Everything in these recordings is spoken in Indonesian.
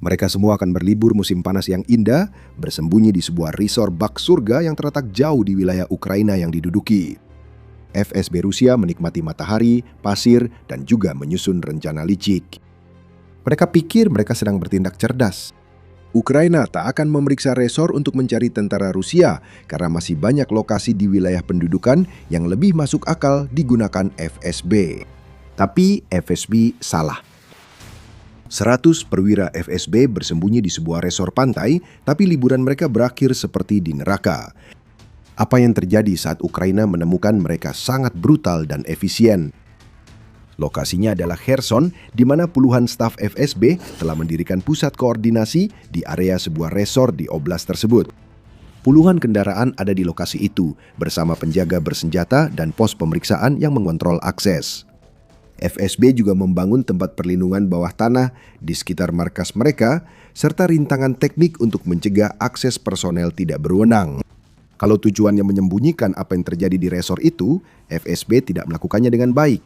Mereka semua akan berlibur musim panas yang indah, bersembunyi di sebuah resort bak surga yang terletak jauh di wilayah Ukraina yang diduduki. FSB Rusia menikmati matahari, pasir, dan juga menyusun rencana licik. Mereka pikir mereka sedang bertindak cerdas. Ukraina tak akan memeriksa resort untuk mencari tentara Rusia karena masih banyak lokasi di wilayah pendudukan yang lebih masuk akal digunakan FSB. Tapi FSB salah. 100 perwira FSB bersembunyi di sebuah resort pantai, tapi liburan mereka berakhir seperti di neraka. Apa yang terjadi saat Ukraina menemukan mereka sangat brutal dan efisien? Lokasinya adalah Kherson, di mana puluhan staf FSB telah mendirikan pusat koordinasi di area sebuah resort di oblast tersebut. Puluhan kendaraan ada di lokasi itu, bersama penjaga bersenjata dan pos pemeriksaan yang mengontrol akses. FSB juga membangun tempat perlindungan bawah tanah di sekitar markas mereka, serta rintangan teknik untuk mencegah akses personel tidak berwenang. Kalau tujuannya menyembunyikan apa yang terjadi di resort itu, FSB tidak melakukannya dengan baik.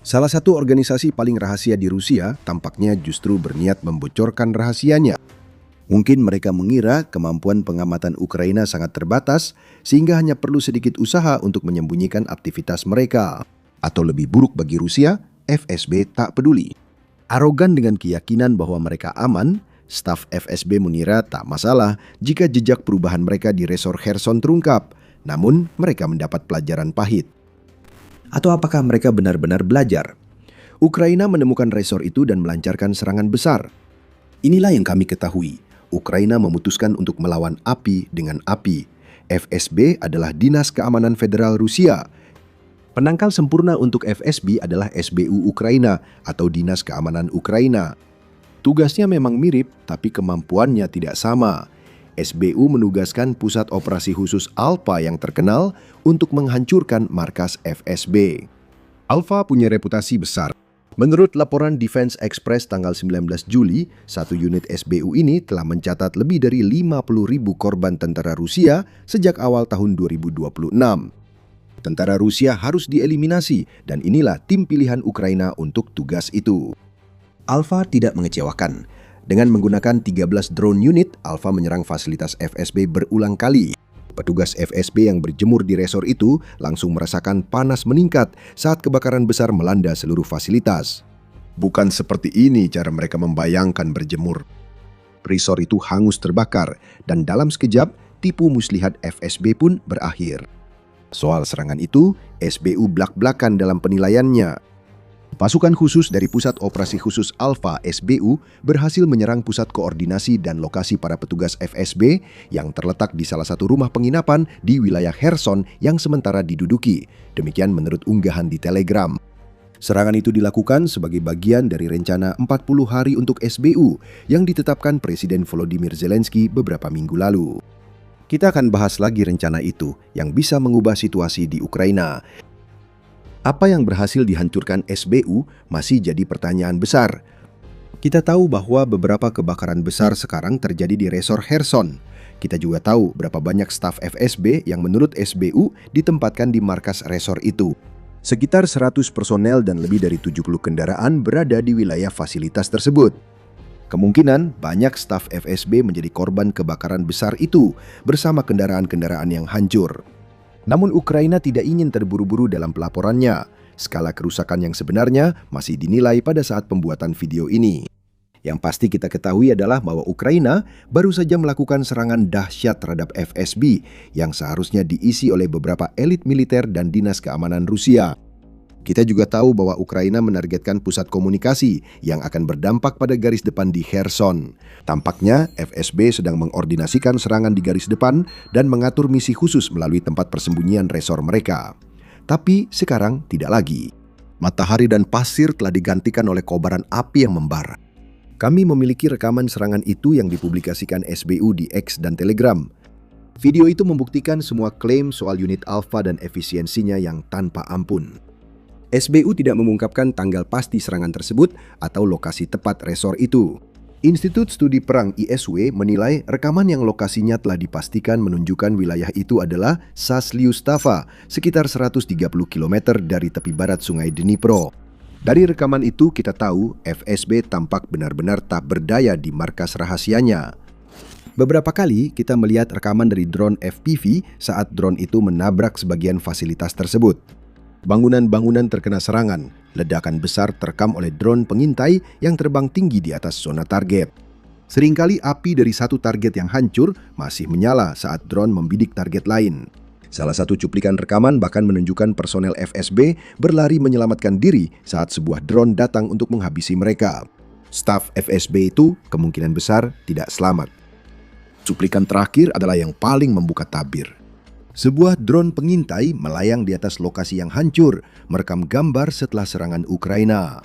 Salah satu organisasi paling rahasia di Rusia tampaknya justru berniat membocorkan rahasianya. Mungkin mereka mengira kemampuan pengamatan Ukraina sangat terbatas, sehingga hanya perlu sedikit usaha untuk menyembunyikan aktivitas mereka. Atau lebih buruk bagi Rusia, FSB tak peduli. Arogan dengan keyakinan bahwa mereka aman, staf FSB mengira tak masalah jika jejak perubahan mereka di resort Kherson terungkap, namun mereka mendapat pelajaran pahit. Atau apakah mereka benar-benar belajar? Ukraina menemukan resort itu dan melancarkan serangan besar. Inilah yang kami ketahui. Ukraina memutuskan untuk melawan api dengan api. FSB adalah Dinas Keamanan Federal Rusia. Penangkal sempurna untuk FSB adalah SBU Ukraina atau Dinas Keamanan Ukraina. Tugasnya memang mirip, tapi kemampuannya tidak sama. SBU menugaskan Pusat Operasi Khusus Alfa yang terkenal untuk menghancurkan markas FSB. Alfa punya reputasi besar. Menurut laporan Defense Express tanggal 19 Juli, satu unit SBU ini telah mencatat lebih dari 50.000 korban tentara Rusia sejak awal tahun 2026. Tentara Rusia harus dieliminasi dan inilah tim pilihan Ukraina untuk tugas itu. Alfa tidak mengecewakan. Dengan menggunakan 13 drone unit, Alfa menyerang fasilitas FSB berulang kali. Petugas FSB yang berjemur di resort itu langsung merasakan panas meningkat saat kebakaran besar melanda seluruh fasilitas. Bukan seperti ini cara mereka membayangkan berjemur. Resort itu hangus terbakar dan dalam sekejap tipu muslihat FSB pun berakhir. Soal serangan itu, SBU blak-blakan dalam penilaiannya. Pasukan khusus dari Pusat Operasi Khusus Alfa SBU berhasil menyerang pusat koordinasi dan lokasi para petugas FSB yang terletak di salah satu rumah penginapan di wilayah Kherson yang sementara diduduki. Demikian menurut unggahan di Telegram. Serangan itu dilakukan sebagai bagian dari rencana 40 hari untuk SBU yang ditetapkan Presiden Volodymyr Zelensky beberapa minggu lalu. Kita akan bahas lagi rencana itu yang bisa mengubah situasi di Ukraina. Apa yang berhasil dihancurkan SBU masih jadi pertanyaan besar. Kita tahu bahwa beberapa kebakaran besar sekarang terjadi di resort Kherson. Kita juga tahu berapa banyak staf FSB yang menurut SBU ditempatkan di markas resort itu. Sekitar 100 personel dan lebih dari 70 kendaraan berada di wilayah fasilitas tersebut. Kemungkinan banyak staf FSB menjadi korban kebakaran besar itu bersama kendaraan-kendaraan yang hancur. Namun Ukraina tidak ingin terburu-buru dalam pelaporannya. Skala kerusakan yang sebenarnya masih dinilai pada saat pembuatan video ini. Yang pasti kita ketahui adalah bahwa Ukraina baru saja melakukan serangan dahsyat terhadap FSB yang seharusnya diisi oleh beberapa elit militer dan dinas keamanan Rusia. Kita juga tahu bahwa Ukraina menargetkan pusat komunikasi yang akan berdampak pada garis depan di Kherson. Tampaknya FSB sedang mengordinasikan serangan di garis depan dan mengatur misi khusus melalui tempat persembunyian resor mereka. Tapi sekarang tidak lagi. Matahari dan pasir telah digantikan oleh kobaran api yang membara. Kami memiliki rekaman serangan itu yang dipublikasikan SBU di X dan Telegram. Video itu membuktikan semua klaim soal unit Alfa dan efisiensinya yang tanpa ampun. SBU tidak mengungkapkan tanggal pasti serangan tersebut atau lokasi tepat resor itu. Institut Studi Perang ISW menilai rekaman yang lokasinya telah dipastikan menunjukkan wilayah itu adalah Sasliustava, sekitar 130 km dari tepi barat Sungai Dnipro. Dari rekaman itu kita tahu FSB tampak benar-benar tak berdaya di markas rahasianya. Beberapa kali kita melihat rekaman dari drone FPV saat drone itu menabrak sebagian fasilitas tersebut. Bangunan-bangunan terkena serangan, ledakan besar terekam oleh drone pengintai yang terbang tinggi di atas zona target. Seringkali api dari satu target yang hancur masih menyala saat drone membidik target lain. Salah satu cuplikan rekaman bahkan menunjukkan personel FSB berlari menyelamatkan diri saat sebuah drone datang untuk menghabisi mereka. Staf FSB itu kemungkinan besar tidak selamat. Cuplikan terakhir adalah yang paling membuka tabir. Sebuah drone pengintai melayang di atas lokasi yang hancur, merekam gambar setelah serangan Ukraina.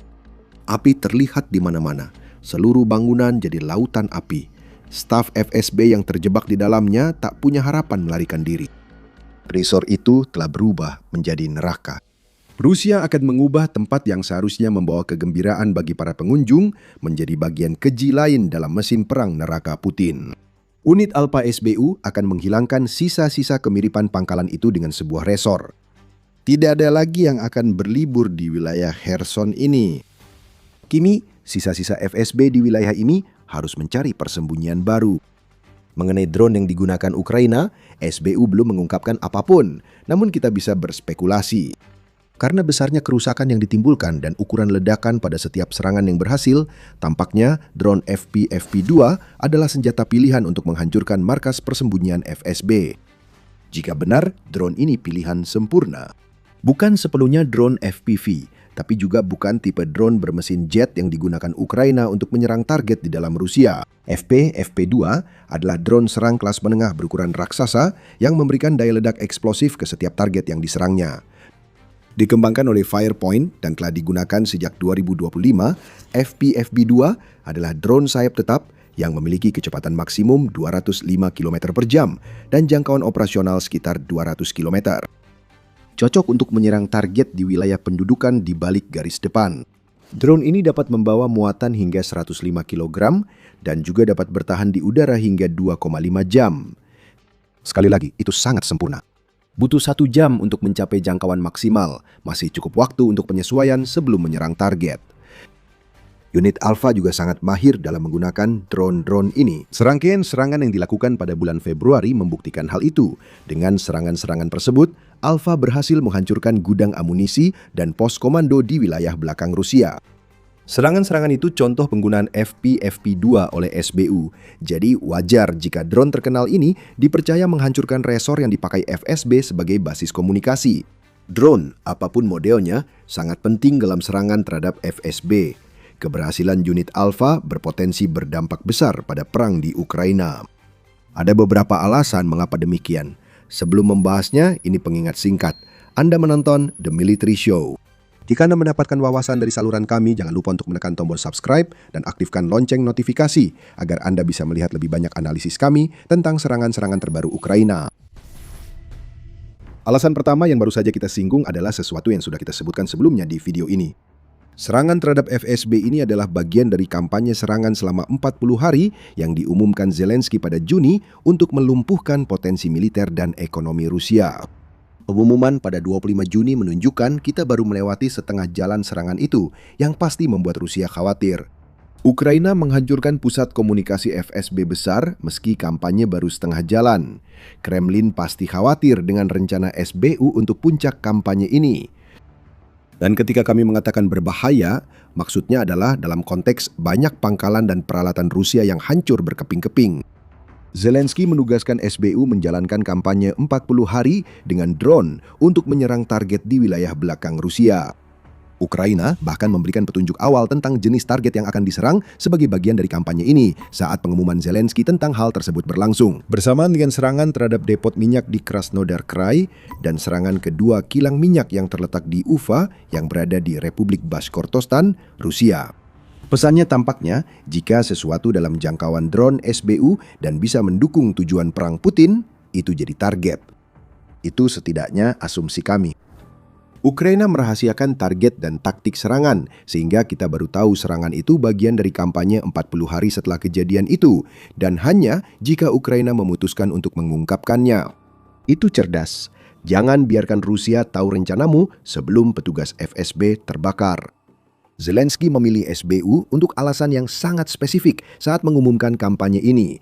Api terlihat di mana-mana. Seluruh bangunan jadi lautan api. Staf FSB yang terjebak di dalamnya tak punya harapan melarikan diri. Resort itu telah berubah menjadi neraka. Rusia akan mengubah tempat yang seharusnya membawa kegembiraan bagi para pengunjung menjadi bagian keji lain dalam mesin perang neraka Putin. Unit Alpha SBU akan menghilangkan sisa-sisa kemiripan pangkalan itu dengan sebuah resort. Tidak ada lagi yang akan berlibur di wilayah Kherson ini. Kini, sisa-sisa FSB di wilayah ini harus mencari persembunyian baru. Mengenai drone yang digunakan Ukraina, SBU belum mengungkapkan apapun, namun kita bisa berspekulasi. Karena besarnya kerusakan yang ditimbulkan dan ukuran ledakan pada setiap serangan yang berhasil, tampaknya drone FPV-2 adalah senjata pilihan untuk menghancurkan markas persembunyian FSB. Jika benar, drone ini pilihan sempurna. Bukan sepenuhnya drone FPV, tapi juga bukan tipe drone bermesin jet yang digunakan Ukraina untuk menyerang target di dalam Rusia. FP-2 adalah drone serang kelas menengah berukuran raksasa yang memberikan daya ledak eksplosif ke setiap target yang diserangnya. Dikembangkan oleh Firepoint dan telah digunakan sejak 2025, FP-2 adalah drone sayap tetap yang memiliki kecepatan maksimum 205 km per jam dan jangkauan operasional sekitar 200 km. Cocok untuk menyerang target di wilayah pendudukan di balik garis depan. Drone ini dapat membawa muatan hingga 105 kg dan juga dapat bertahan di udara hingga 2,5 jam. Sekali lagi, itu sangat sempurna. Butuh 1 jam untuk mencapai jangkauan maksimal, masih cukup waktu untuk penyesuaian sebelum menyerang target. Unit Alpha juga sangat mahir dalam menggunakan drone-drone ini. Serangkaian serangan yang dilakukan pada bulan Februari membuktikan hal itu. Dengan serangan-serangan tersebut, Alpha berhasil menghancurkan gudang amunisi dan pos komando di wilayah belakang Rusia. Serangan-serangan itu contoh penggunaan FP-2 oleh SBU. Jadi wajar jika drone terkenal ini dipercaya menghancurkan resor yang dipakai FSB sebagai basis komunikasi. Drone, apapun modelnya, sangat penting dalam serangan terhadap FSB. Keberhasilan unit Alpha berpotensi berdampak besar pada perang di Ukraina. Ada beberapa alasan mengapa demikian. Sebelum membahasnya, ini pengingat singkat. Anda menonton The Military Show. Jika Anda mendapatkan wawasan dari saluran kami, jangan lupa untuk menekan tombol subscribe dan aktifkan lonceng notifikasi agar Anda bisa melihat lebih banyak analisis kami tentang serangan-serangan terbaru Ukraina. Alasan pertama yang baru saja kita singgung adalah sesuatu yang sudah kita sebutkan sebelumnya di video ini. Serangan terhadap FSB ini adalah bagian dari kampanye serangan selama 40 hari yang diumumkan Zelensky pada Juni untuk melumpuhkan potensi militer dan ekonomi Rusia. Pengumuman pada 25 Juni menunjukkan kita baru melewati setengah jalan serangan itu yang pasti membuat Rusia khawatir. Ukraina menghancurkan pusat komunikasi FSB besar meski kampanye baru setengah jalan. Kremlin pasti khawatir dengan rencana SBU untuk puncak kampanye ini. Dan ketika kami mengatakan berbahaya, maksudnya adalah dalam konteks banyak pangkalan dan peralatan Rusia yang hancur berkeping-keping. Zelensky menugaskan SBU menjalankan kampanye 40 hari dengan drone untuk menyerang target di wilayah belakang Rusia. Ukraina bahkan memberikan petunjuk awal tentang jenis target yang akan diserang sebagai bagian dari kampanye ini saat pengumuman Zelensky tentang hal tersebut berlangsung. Bersamaan dengan serangan terhadap depot minyak di Krasnodar Krai dan serangan kedua kilang minyak yang terletak di Ufa yang berada di Republik Bashkortostan, Rusia. Pesannya tampaknya jika sesuatu dalam jangkauan drone SBU dan bisa mendukung tujuan perang Putin, itu jadi target. Itu setidaknya asumsi kami. Ukraina merahasiakan target dan taktik serangan, sehingga kita baru tahu serangan itu bagian dari kampanye 40 hari setelah kejadian itu, dan hanya jika Ukraina memutuskan untuk mengungkapkannya. Itu cerdas. Jangan biarkan Rusia tahu rencanamu sebelum petugas FSB terbakar. Zelensky memilih SBU untuk alasan yang sangat spesifik saat mengumumkan kampanye ini.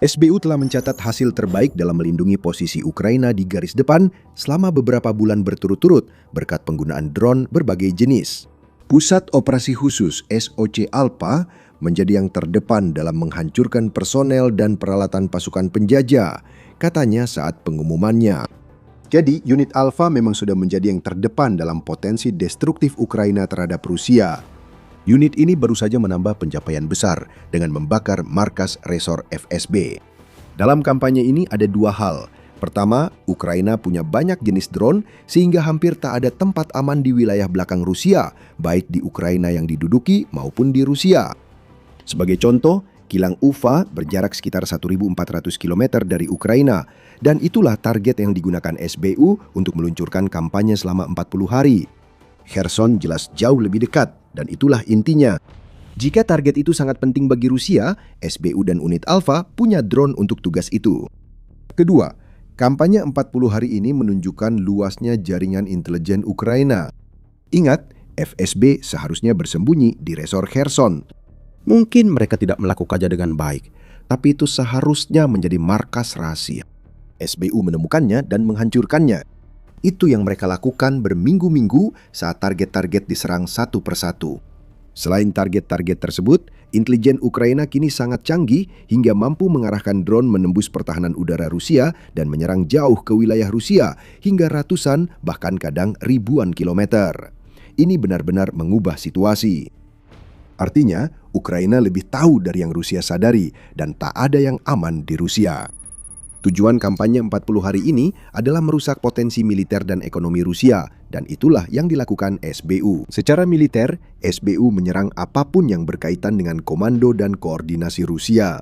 SBU telah mencatat hasil terbaik dalam melindungi posisi Ukraina di garis depan selama beberapa bulan berturut-turut berkat penggunaan drone berbagai jenis. Pusat Operasi Khusus SOC Alpha menjadi yang terdepan dalam menghancurkan personel dan peralatan pasukan penjajah, katanya saat pengumumannya. Jadi, unit Alpha memang sudah menjadi yang terdepan dalam potensi destruktif Ukraina terhadap Rusia. Unit ini baru saja menambah pencapaian besar dengan membakar markas resor FSB. Dalam kampanye ini ada dua hal. Pertama, Ukraina punya banyak jenis drone sehingga hampir tak ada tempat aman di wilayah belakang Rusia, baik di Ukraina yang diduduki maupun di Rusia. Sebagai contoh, kilang Ufa berjarak sekitar 1.400 km dari Ukraina, dan itulah target yang digunakan SBU untuk meluncurkan kampanye selama 40 hari. Kherson jelas jauh lebih dekat, dan itulah intinya. Jika target itu sangat penting bagi Rusia, SBU dan unit Alpha punya drone untuk tugas itu. Kedua, kampanye 40 hari ini menunjukkan luasnya jaringan intelijen Ukraina. Ingat, FSB seharusnya bersembunyi di resor Kherson. Mungkin mereka tidak melakukannya dengan baik, tapi itu seharusnya menjadi markas rahasia. SBU menemukannya dan menghancurkannya. Itu yang mereka lakukan berminggu-minggu saat target-target diserang satu persatu. Selain target-target tersebut, intelijen Ukraina kini sangat canggih hingga mampu mengarahkan drone menembus pertahanan udara Rusia dan menyerang jauh ke wilayah Rusia hingga ratusan bahkan kadang ribuan kilometer. Ini benar-benar mengubah situasi. Artinya, Ukraina lebih tahu dari yang Rusia sadari dan tak ada yang aman di Rusia. Tujuan kampanye 40 hari ini adalah merusak potensi militer dan ekonomi Rusia, dan itulah yang dilakukan SBU. Secara militer, SBU menyerang apapun yang berkaitan dengan komando dan koordinasi Rusia.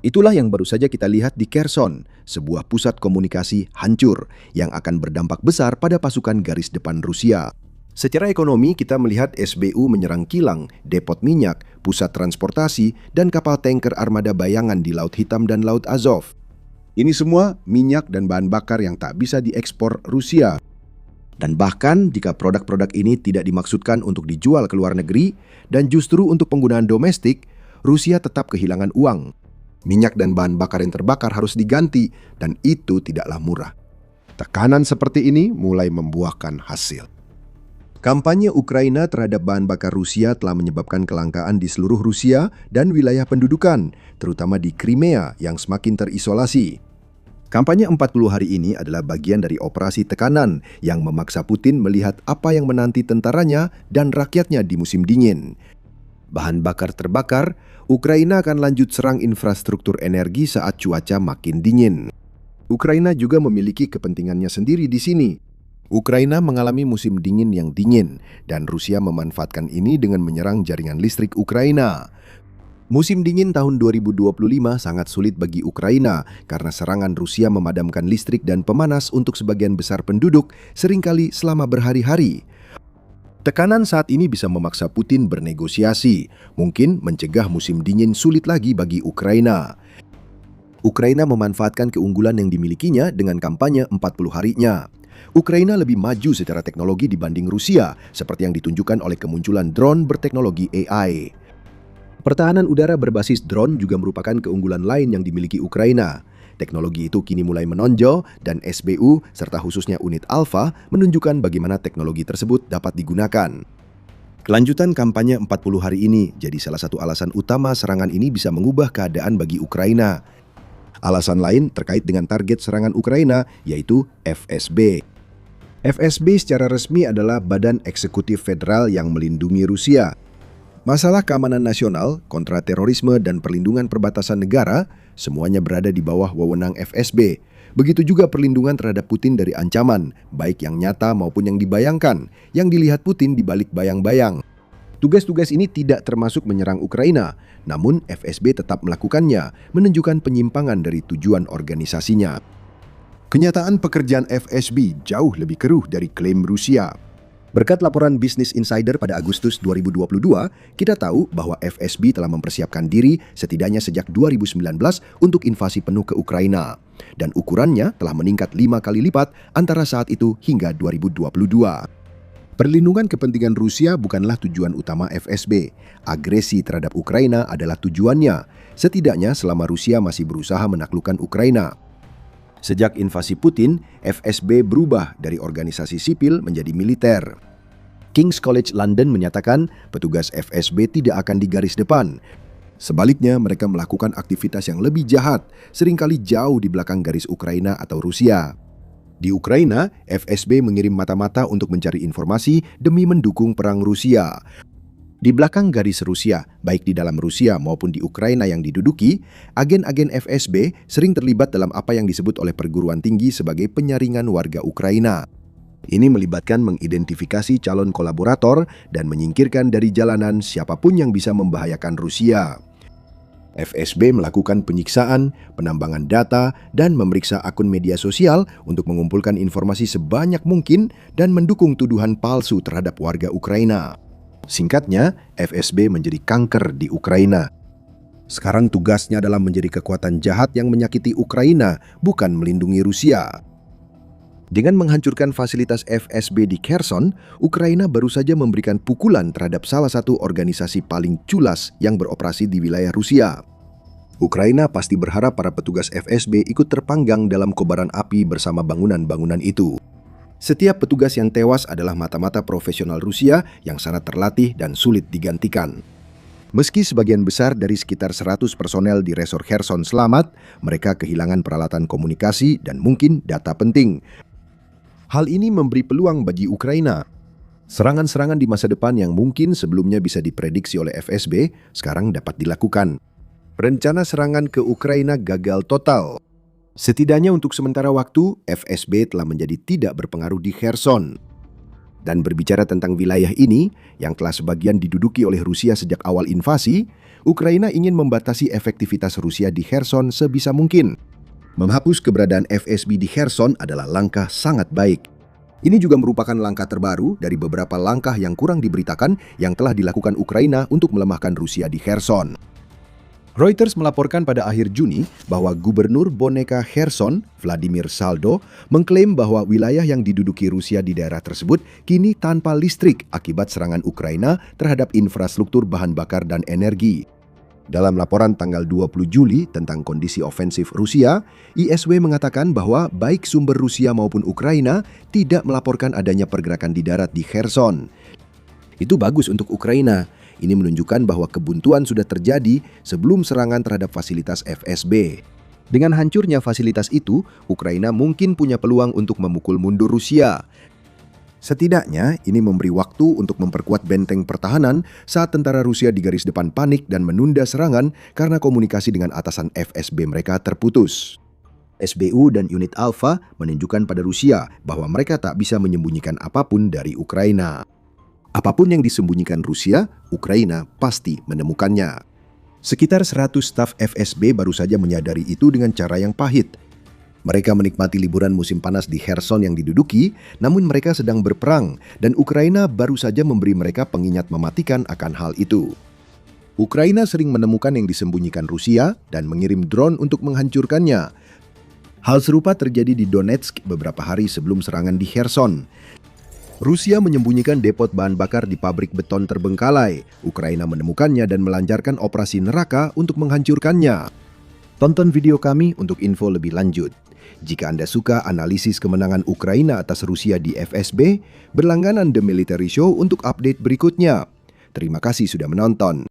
Itulah yang baru saja kita lihat di Kherson, sebuah pusat komunikasi hancur yang akan berdampak besar pada pasukan garis depan Rusia. Secara ekonomi, kita melihat SBU menyerang kilang, depot minyak, pusat transportasi, dan kapal tanker armada bayangan di Laut Hitam dan Laut Azov. Ini semua minyak dan bahan bakar yang tak bisa diekspor Rusia. Dan bahkan jika produk-produk ini tidak dimaksudkan untuk dijual ke luar negeri dan justru untuk penggunaan domestik, Rusia tetap kehilangan uang. Minyak dan bahan bakar yang terbakar harus diganti dan itu tidaklah murah. Tekanan seperti ini mulai membuahkan hasil. Kampanye Ukraina terhadap bahan bakar Rusia telah menyebabkan kelangkaan di seluruh Rusia dan wilayah pendudukan, terutama di Crimea yang semakin terisolasi. Kampanye 40 hari ini adalah bagian dari operasi tekanan yang memaksa Putin melihat apa yang menanti tentaranya dan rakyatnya di musim dingin. Bahan bakar terbakar, Ukraina akan lanjut serang infrastruktur energi saat cuaca makin dingin. Ukraina juga memiliki kepentingannya sendiri di sini. Ukraina mengalami musim dingin yang dingin, dan Rusia memanfaatkan ini dengan menyerang jaringan listrik Ukraina. Musim dingin tahun 2025 sangat sulit bagi Ukraina karena serangan Rusia memadamkan listrik dan pemanas untuk sebagian besar penduduk seringkali selama berhari-hari. Tekanan saat ini bisa memaksa Putin bernegosiasi, mungkin mencegah musim dingin sulit lagi bagi Ukraina. Ukraina memanfaatkan keunggulan yang dimilikinya dengan kampanye 40 harinya. Ukraina lebih maju secara teknologi dibanding Rusia, seperti yang ditunjukkan oleh kemunculan drone berteknologi AI. Pertahanan udara berbasis drone juga merupakan keunggulan lain yang dimiliki Ukraina. Teknologi itu kini mulai menonjol dan SBU serta khususnya unit Alpha menunjukkan bagaimana teknologi tersebut dapat digunakan. Kelanjutan kampanye 40 hari ini jadi salah satu alasan utama serangan ini bisa mengubah keadaan bagi Ukraina. Alasan lain terkait dengan target serangan Ukraina yaitu FSB. FSB secara resmi adalah Badan Eksekutif Federal yang melindungi Rusia. Masalah keamanan nasional, kontraterorisme, dan perlindungan perbatasan negara, semuanya berada di bawah wewenang FSB. Begitu juga perlindungan terhadap Putin dari ancaman, baik yang nyata maupun yang dibayangkan, yang dilihat Putin di balik bayang-bayang. Tugas-tugas ini tidak termasuk menyerang Ukraina, namun FSB tetap melakukannya, menunjukkan penyimpangan dari tujuan organisasinya. Kenyataan pekerjaan FSB jauh lebih keruh dari klaim Rusia. Berkat laporan Business Insider pada Agustus 2022, kita tahu bahwa FSB telah mempersiapkan diri setidaknya sejak 2019 untuk invasi penuh ke Ukraina. Dan ukurannya telah meningkat 5 kali lipat antara saat itu hingga 2022. Perlindungan kepentingan Rusia bukanlah tujuan utama FSB. Agresi terhadap Ukraina adalah tujuannya, setidaknya selama Rusia masih berusaha menaklukkan Ukraina. Sejak invasi Putin, FSB berubah dari organisasi sipil menjadi militer. King's College London menyatakan petugas FSB tidak akan di garis depan. Sebaliknya, mereka melakukan aktivitas yang lebih jahat, seringkali jauh di belakang garis Ukraina atau Rusia. Di Ukraina, FSB mengirim mata-mata untuk mencari informasi demi mendukung perang Rusia. Di belakang garis Rusia, baik di dalam Rusia maupun di Ukraina yang diduduki, agen-agen FSB sering terlibat dalam apa yang disebut oleh perguruan tinggi sebagai penyaringan warga Ukraina. Ini melibatkan mengidentifikasi calon kolaborator dan menyingkirkan dari jalanan siapapun yang bisa membahayakan Rusia. FSB melakukan penyiksaan, penambangan data, dan memeriksa akun media sosial untuk mengumpulkan informasi sebanyak mungkin dan mendukung tuduhan palsu terhadap warga Ukraina. Singkatnya, FSB menjadi kanker di Ukraina. Sekarang tugasnya adalah menjadi kekuatan jahat yang menyakiti Ukraina, bukan melindungi Rusia. Dengan menghancurkan fasilitas FSB di Kherson, Ukraina baru saja memberikan pukulan terhadap salah satu organisasi paling culas yang beroperasi di wilayah Rusia. Ukraina pasti berharap para petugas FSB ikut terpanggang dalam kobaran api bersama bangunan-bangunan itu. Setiap petugas yang tewas adalah mata-mata profesional Rusia yang sangat terlatih dan sulit digantikan. Meski sebagian besar dari sekitar 100 personel di resor Kherson selamat, mereka kehilangan peralatan komunikasi dan mungkin data penting. Hal ini memberi peluang bagi Ukraina. Serangan-serangan di masa depan yang mungkin sebelumnya bisa diprediksi oleh FSB, sekarang dapat dilakukan. Rencana serangan ke Ukraina gagal total. Setidaknya untuk sementara waktu, FSB telah menjadi tidak berpengaruh di Kherson. Dan berbicara tentang wilayah ini, yang telah sebagian diduduki oleh Rusia sejak awal invasi, Ukraina ingin membatasi efektivitas Rusia di Kherson sebisa mungkin. Menghapus keberadaan FSB di Kherson adalah langkah sangat baik. Ini juga merupakan langkah terbaru dari beberapa langkah yang kurang diberitakan yang telah dilakukan Ukraina untuk melemahkan Rusia di Kherson. Reuters melaporkan pada akhir Juni bahwa Gubernur Boneka Kherson, Vladimir Saldo, mengklaim bahwa wilayah yang diduduki Rusia di daerah tersebut kini tanpa listrik akibat serangan Ukraina terhadap infrastruktur bahan bakar dan energi. Dalam laporan tanggal 20 Juli tentang kondisi ofensif Rusia, ISW mengatakan bahwa baik sumber Rusia maupun Ukraina tidak melaporkan adanya pergerakan di darat di Kherson. Itu bagus untuk Ukraina. Ini menunjukkan bahwa kebuntuan sudah terjadi sebelum serangan terhadap fasilitas FSB. Dengan hancurnya fasilitas itu, Ukraina mungkin punya peluang untuk memukul mundur Rusia. Setidaknya, ini memberi waktu untuk memperkuat benteng pertahanan saat tentara Rusia di garis depan panik dan menunda serangan karena komunikasi dengan atasan FSB mereka terputus. SBU dan unit Alpha menunjukkan pada Rusia bahwa mereka tak bisa menyembunyikan apapun dari Ukraina. Apapun yang disembunyikan Rusia, Ukraina pasti menemukannya. Sekitar 100 staf FSB baru saja menyadari itu dengan cara yang pahit. Mereka menikmati liburan musim panas di Kherson yang diduduki, namun mereka sedang berperang dan Ukraina baru saja memberi mereka pengingat mematikan akan hal itu. Ukraina sering menemukan yang disembunyikan Rusia dan mengirim drone untuk menghancurkannya. Hal serupa terjadi di Donetsk beberapa hari sebelum serangan di Kherson. Rusia menyembunyikan depot bahan bakar di pabrik beton terbengkalai. Ukraina menemukannya dan melancarkan operasi neraka untuk menghancurkannya. Tonton video kami untuk info lebih lanjut. Jika Anda suka analisis kemenangan Ukraina atas Rusia di FSB, berlangganan The Military Show untuk update berikutnya. Terima kasih sudah menonton.